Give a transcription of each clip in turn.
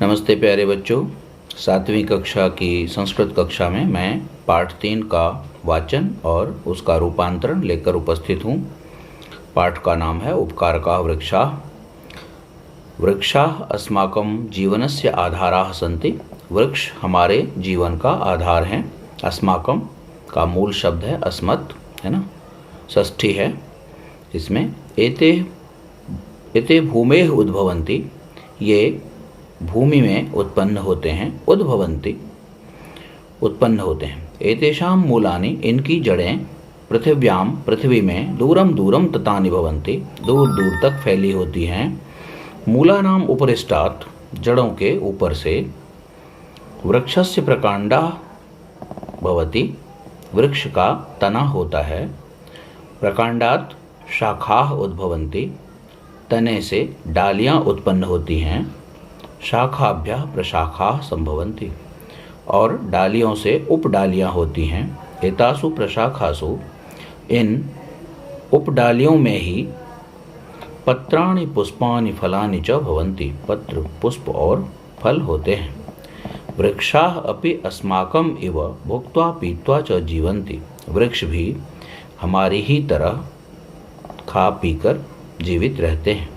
नमस्ते प्यारे बच्चों, 7वीं कक्षा की संस्कृत कक्षा में मैं पाठ 3 का वाचन और उसका रूपांतरण लेकर उपस्थित हूँ। पाठ का नाम है उपकारकाः वृक्षाः। वृक्षाः अस्माकं जीवनस्य आधाराः सन्ति। वृक्ष हमारे जीवन का आधार हैं। अस्माकं का मूल शब्द है अस्मत्, है ना, षष्ठी है इसमें। एते भूमेः उद्भवन्ति, ये भूमि में उत्पन्न होते हैं। उद्भवन्ति, उत्पन्न होते हैं। एतेषां मूलानि, इनकी जड़ें पृथिव्याम, पृथ्वी में, दूरम दूरम ततानि भवन्ति, दूर दूर तक फैली होती हैं। मूलानाम उपरिष्टात्, जड़ों के ऊपर से। वृक्षस्य प्रकांडः भवति, वृक्ष का तना होता है। प्रकांडात् शाखाः उद्भवन्ति, तने से डालियाँ उत्पन्न होती हैं। शाखाभ्यः प्रशाखाः संभवन्ति, और डालियों से उपडालियाँ होती हैं। एतासु प्रशाखासु, इन उपडालियों में ही पत्राणि पुष्पाणि फलानि च भवन्ति, पत्र, पुष्प और फल होते हैं। वृक्षाः अपि अस्माकम् इव भुक्त्वा पीत्वा च जीवन्ति, वृक्ष भी हमारी ही तरह खा पीकर जीवित रहते हैं।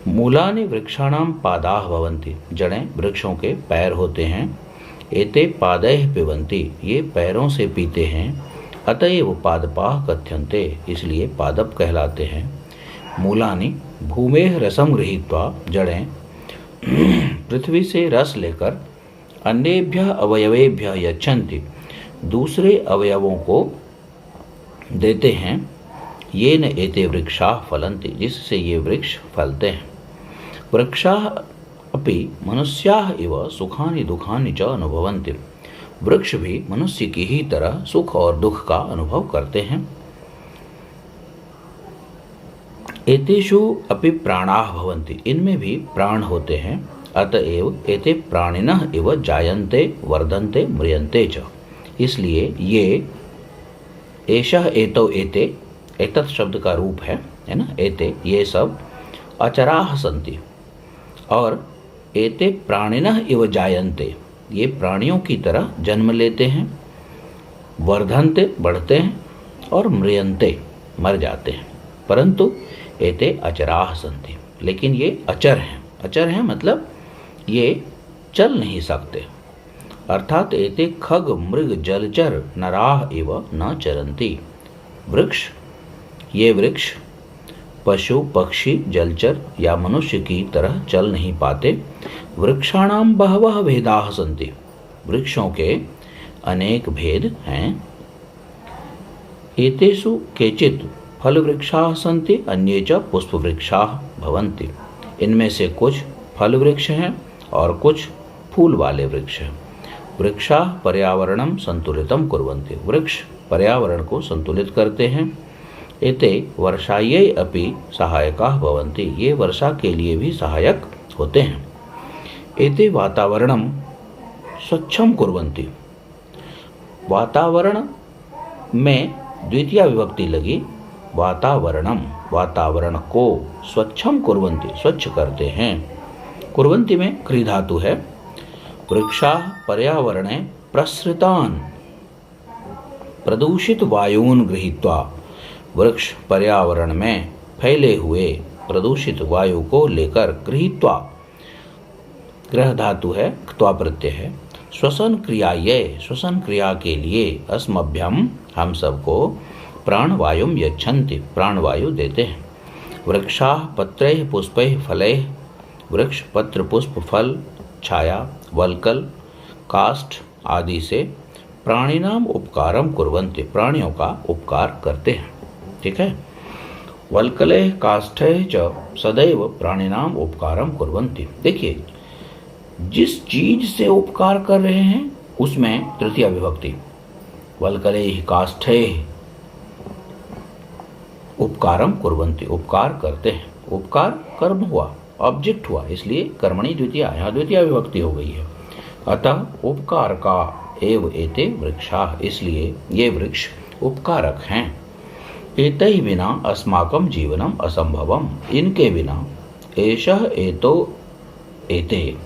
मूलानि वृक्षाणां पादाः भवन्ति, जड़ें वृक्षों के पैर होते हैं। एते पादैः पिबन्ति, ये पैरों से पीते हैं। अतएव पादपाः कथ्यन्ते, इसलिए पादप कहलाते हैं। मूलानि भूमेः रसं गृहीत्वा, जड़ें पृथ्वी से रस लेकर अन्येभ्यः अवयवेभ्यः यच्छन्ति, दूसरे अवयवों को देते हैं। येन एते वृक्षाः फलन्ति, जिससे ये वृक्ष फलते हैं। वृक्षाः अपि मनुष्याः इव सुखानि दुखानि च अनुभवन्ति, वृक्ष भी मनुष्य की ही तरह सुख और दुख का अनुभव करते हैं। एतेषु अपि प्राणाः भवन्ति, इनमें भी प्राण होते हैं। अतएव एते प्राणिनः इव जायन्ते वर्धन्ते म्रियन्ते च, इसलिए ये एषः एतौ एते, एतत् शब्द का रूप है ना, एते, ये सब अचराः सन्ति, और एते प्राणिनः इव जायन्ते, ये प्राणियों की तरह जन्म लेते हैं। वर्धन्ते, बढ़ते हैं, और म्रियन्ते, मर जाते हैं। परंतु एते अचराः सन्ति, लेकिन ये अचर हैं। अचर हैं मतलब ये चल नहीं सकते। अर्थात एते खग मृग जलचर नराः इव न चरन्ति, वृक्ष, ये वृक्ष पशु पक्षी जलचर या मनुष्य की तरह चल नहीं पाते। वृक्षाणां बहवः भेदाः सन्ति, वृक्षों के अनेक भेद हैं। एतेषु केचित् फलवृक्षाः सन्ति, अन्ये च पुष्पवृक्षाः भवन्ति, इनमें से कुछ फल वृक्ष हैं और कुछ फूल वाले वृक्ष हैं। वृक्षाः पर्यावरणं संतुलितं कुर्वन्ति, वृक्ष पर्यावरण को संतुलित करते हैं। एते वर्षायै अपि सहायकाः भवन्ति, ये वर्षा के लिए भी सहायक होते हैं। एते वातावरणं स्वच्छं कुर्वन्ति, वातावरण में द्वितीया विभक्ति लगी। वातावरणम, वातावरण को, स्वच्छं कुर्वन्ति, स्वच्छ करते हैं। कुर्वन्ति में क्री धातु है। वृक्षाः पर्यावरणे प्रसृतान् प्रदूषित वायून् गृहीत्वा, वृक्ष पर्यावरण में फैले हुए प्रदूषित वायु को लेकर, गृहीत्वा, ग्रह धातु है, क्त्वा प्रत्यय है। श्वसन क्रियायै, श्वसन क्रिया के लिए, अस्मभ्यम, हम सबको, प्राणवायुं यच्छन्ति, प्राणवायु देते हैं। वृक्षाः पत्रैः पुष्पैः फलैः, वृक्ष पत्र पुष्प फल छाया वल्कल काष्ठ आदि से प्राणिनाम उपकारम कुर्वन्ति, प्राणियों का उपकार करते हैं। ठीक है। वल्कले काष्ठे च सदैव प्राणिनाम उपकारम कुर्वन्ति, देखिए जिस चीज से उपकार कर रहे हैं उसमें तृतीया विभक्ति, वल्कले काष्ठे उपकारम कुर्वन्ति, उपकार करते हैं। उपकार कर्म हुआ, ऑब्जेक्ट हुआ, इसलिए कर्मणि द्वितीया, यहाँ द्वितीया विभक्ति हो गई है। अतः उपकार का एव एते वृक्षाः, इसलिए ये वृक्ष उपकारक हैं। एतैः विना अस्माकं जीवनम असंभवम, इनके बिना एषः एतो एते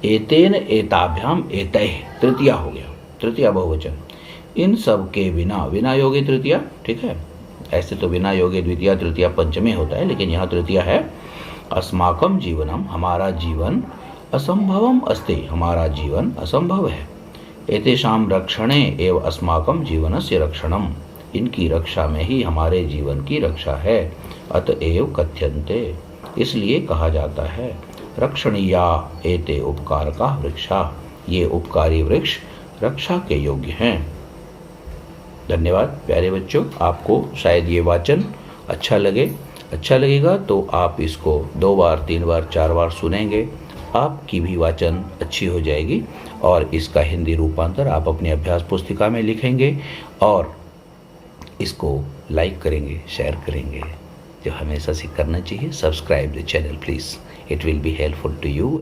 एतेन एताभ्याम एतैः, तृतीया हो गया, तृतीया बहुवचन। इन सब के बिना, विना योगे तृतीया, ठीक है। ऐसे तो बिना योगे द्वितीया तृतीया पंचमी होता है, लेकिन यहाँ तृतीया है। अस्माकं जीवनम, हमारा जीवन, असंभवम अस्ति, हमारा जीवन असंभव है। एतेषां रक्षणे एव अस्माकं जीवनस्य रक्षणम, इनकी रक्षा में ही हमारे जीवन की रक्षा है। अतएव कथ्यन्ते, इसलिए कहा जाता है, रक्षणीया एते उपकारका वृक्षा, ये उपकारी वृक्ष रक्षा के योग्य हैं। धन्यवाद प्यारे बच्चों, आपको शायद ये वाचन अच्छा लगेगा तो आप इसको 2 बार 3 बार 4 बार सुनेंगे, आपकी भी वाचन अच्छी हो जाएगी और इसका हिंदी रूपांतर आप अपनी अभ्यास पुस्तिका में लिखेंगे और इसको लाइक करेंगे, शेयर करेंगे, जो हमेशा से करना चाहिए। Subscribe the channel please, it will be helpful to you.